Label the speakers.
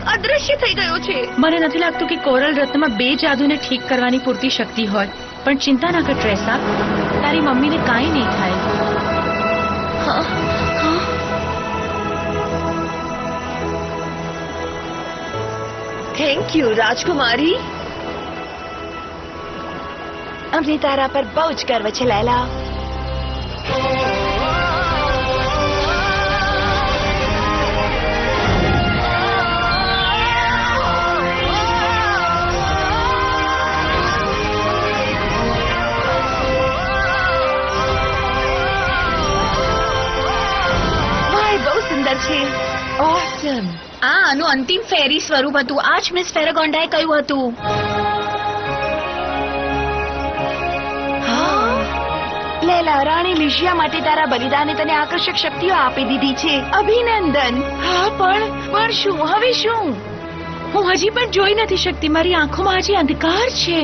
Speaker 1: અચાનક અદૃશ્ય થઈ ગયો છે.
Speaker 2: મને નથી લાગતું કે કોરલ રત્નમાં 2 જાદુને ઠીક કરવાની પૂરતી શક્તિ હોય. પણ ચિંતા ના કર ટ્રેસા, તારી મમ્મીને કાંઈ નહીં થાય.
Speaker 1: થેન્ક યુ રાજકુમારી. અમને તારા પર બહુ જ ગર્વ છે લૈલા. બહુ સુંદર છે. ઓસમ.
Speaker 2: આ આનું અંતિમ ફેરી સ્વરૂપ હતું. આ જ મિસ ફેરાગોન્ડાએ કહ્યું હતું.
Speaker 1: લૈલા, રાણી લિશિયા માટે તારા બલિદાને તને આકર્ષક શક્તિઓ આપી દીધી છે. અભિનંદન.
Speaker 2: હા પણ શું હવે શું? હું હજી પણ જોઈ નથી શકતી. મારી આંખોમાં હજી અંધકાર છે.